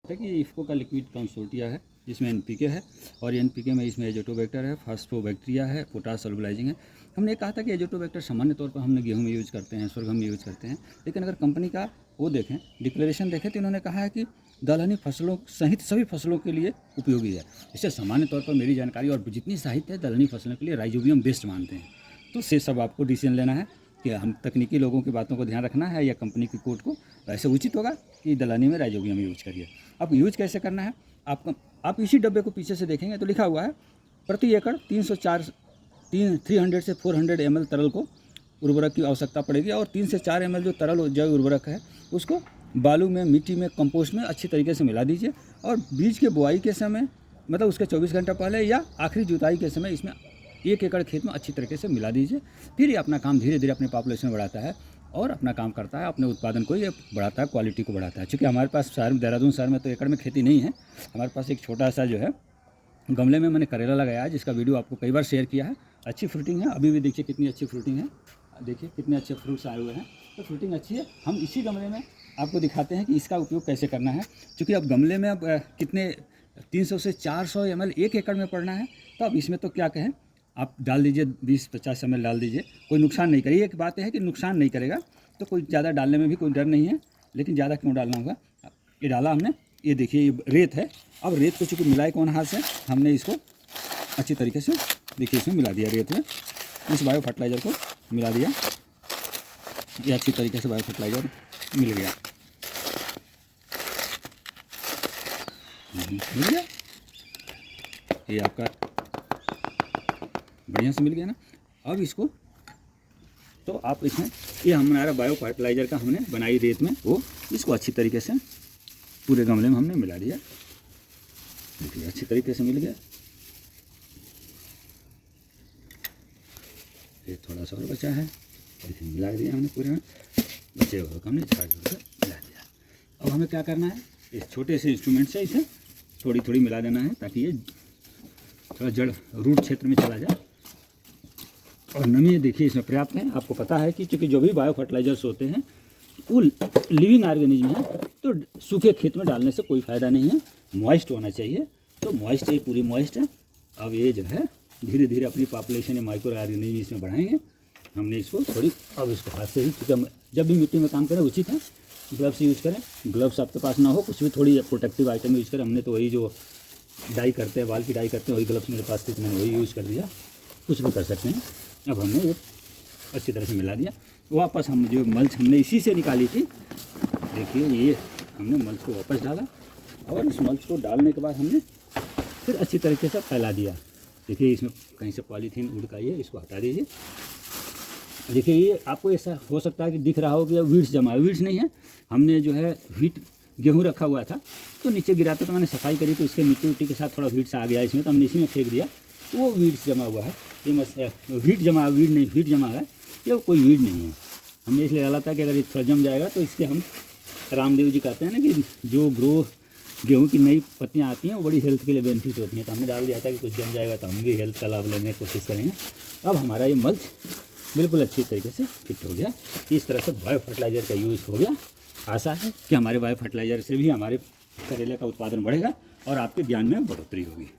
देखिए इफ़को का liquid consortia है, जिसमें एनपीके है और एनपीके में इसमें एजोटोबैक्टर है, फास्फोबैक्टीरिया है, पोटाश सॉल्युबलाइजिंग है। हमने कहा था कि एजोटोबैक्टर सामान्य तौर पर हमने गेहूं में यूज़ करते हैं, sorghum में यूज़ करते हैं, लेकिन अगर कंपनी का वो देखें, डिक्लेरेशन देखें, तो इन्होंने कहा है कि दलहनी फसलों सहित सभी फसलों के लिए उपयोगी है। इससे सामान्य तौर पर मेरी जानकारी और जितनी साहित्य है दलहनी फसलों के लिए राइजोबियम बेस्ट मानते हैं। तो से सब आपको डिसीजन लेना है कि हम तकनीकी लोगों की बातों को ध्यान रखना है या कंपनी की कोड को। ऐसे उचित होगा कि दलहनी में राइजोबियम यूज करिए। अब यूज कैसे करना है, आप इसी डब्बे को पीछे से देखेंगे तो लिखा हुआ है प्रति एकड़ 300 से 400 ml तरल को उर्वरक की आवश्यकता पड़ेगी और 3 से 4 ml जो तरल जैव उर्वरक है उसको बालू में, मिट्टी में, कंपोस्ट में अच्छी तरीके से मिला दीजिए और बीज के बुआई के समय मतलब उसके 24 घंटा पहले या आखिरी जुताई के समय इसमें 1 एकड़ खेत में अच्छी तरीके से मिला दीजिए। फिर ये अपना काम धीरे धीरे अपने पॉपुलेशन बढ़ाता है और अपना काम करता है, अपने उत्पादन को ये बढ़ाता है, क्वालिटी को बढ़ाता है। चूँकि हमारे पास शहर में, देहरादून शहर में तो एकड़ में खेती नहीं है, हमारे पास एक छोटा सा जो है गमले में मैंने करेला लगाया है, जिसका वीडियो आपको कई बार शेयर किया है। अच्छी फ्रूटिंग है, अभी भी देखिए कितनी अच्छी फ्रूटिंग है, देखिए कितने अच्छे फ्रूट्स आए हुए हैं, तो फ्रूटिंग अच्छी है। हम इसी गमले में आपको दिखाते हैं कि इसका उपयोग कैसे करना है। क्योंकि अब गमले में अब कितने 300 से 400 ml 1 एकड़ में पड़ना है, तो अब इसमें तो क्या कहें, आप डाल दीजिए 20-50 ml डाल दीजिए, कोई नुकसान नहीं करेगा। एक बात है कि नुकसान नहीं करेगा, तो कोई ज़्यादा डालने में भी कोई डर नहीं है, लेकिन ज़्यादा क्यों डालना होगा। ये डाला हमने, ये देखिए ये रेत है। अब रेत को चूँकि मिलाए कौन हाथ से, हमने इसको अच्छी तरीके से देखिए इसमें मिला दिया, रेत में इस बायो फर्टिलाइज़र को मिला दिया। ये अच्छी तरीके से बायो फर्टिलाइज़र मिल गया, मिल गया, ये आपका बढ़िया से मिल गया ना। अब इसको तो आप इसमें ये हमारा बायो फर्टिलाइज़र का हमने बनाई रेत में, वो इसको अच्छी तरीके से पूरे गमले में हमने मिला दिया। देखिए अच्छी तरीके से मिल गया। ये थोड़ा सा और बचा है, देखिए मिला दिया हमने पूरे में, बचे हुए हमने झाड़ झूड़ मिला दिया। अब हमें क्या करना है, इस छोटे से इंस्ट्रूमेंट से इसे थोड़ी थोड़ी मिला देना है, ताकि ये थोड़ा जड़ रूट क्षेत्र में चला जाए। और नमी देखिए इसमें पर्याप्त है। आपको पता है कि चूँकि जो भी बायो फर्टिलाइजर्स होते हैं वो लिविंग ऑर्गेनिज्म है, तो सूखे खेत में डालने से कोई फ़ायदा नहीं है, मॉइस्ट होना चाहिए। तो मॉइस्ट, ये पूरी मॉइस्ट है। अब ये जो है धीरे धीरे अपनी पॉपुलेशन या माइक्रो ऑर्गेनिज्म इसमें बढ़ाएंगे। हमने इसको थोड़ी, अब इसको हाथ से ही, क्योंकि जब भी मिट्टी में काम करें उचित है ग्लव्स यूज़ करें। ग्लव्स आपके पास ना हो, कुछ भी थोड़ी प्रोटेक्टिव आइटम यूज़ करें। हमने तो वही जो डाई करते हैं, बाल की डाई करते हैं, वही ग्लव्स मेरे पास थे, तो मैंने वही यूज़ कर दिया। कुछ भी कर सकते हैं। अब हमने ये अच्छी तरह से मिला दिया। वापस हम जो मल्च हमने इसी से निकाली थी, देखिए ये हमने मल्च को वापस डाला और इस मल्च को डालने के बाद हमने फिर अच्छी तरीके से फैला दिया। देखिए इसमें कहीं से पॉलीथीन उड़ गई है, इसको हटा दीजिए। देखिए ये आपको ऐसा हो सकता है कि दिख रहा हो कि वीड्स जमा है, वीड्स नहीं है। हमने जो है व्हीट गेहूँ रखा हुआ था, तो नीचे गिरा था, तो मैंने सफाई करी तो इसके मिट्टी के साथ थोड़ा वीड्स आ गया इसमें, तो हमने इसी में फेंक दिया, वो वीड्स जमा हुआ है। ये वीड जमा, वीड नहीं, वीड जमा है, ये कोई वीड नहीं है। हमने इसलिए डाला था कि अगर ये थोड़ा जम जाएगा तो इसके हम, रामदेव जी कहते हैं ना कि जो ग्रो गेहूँ की नई पत्तियाँ आती हैं वो बड़ी हेल्थ के लिए बेनिफिट होती हैं। तो हमने डाल दिया था कि कुछ जम जाएगा तो हम भी हेल्थ का लाभ लेने की कोशिश करेंगे। अब हमारा ये मल्च बिल्कुल अच्छी तरीके से फिट हो गया। इस तरह से बायो फर्टिलाइज़र का यूज़ हो गया। आशा है कि हमारे बायो फर्टिलाइज़र से भी हमारे करेले का उत्पादन बढ़ेगा और आपके ज्ञान में बढ़ोतरी होगी।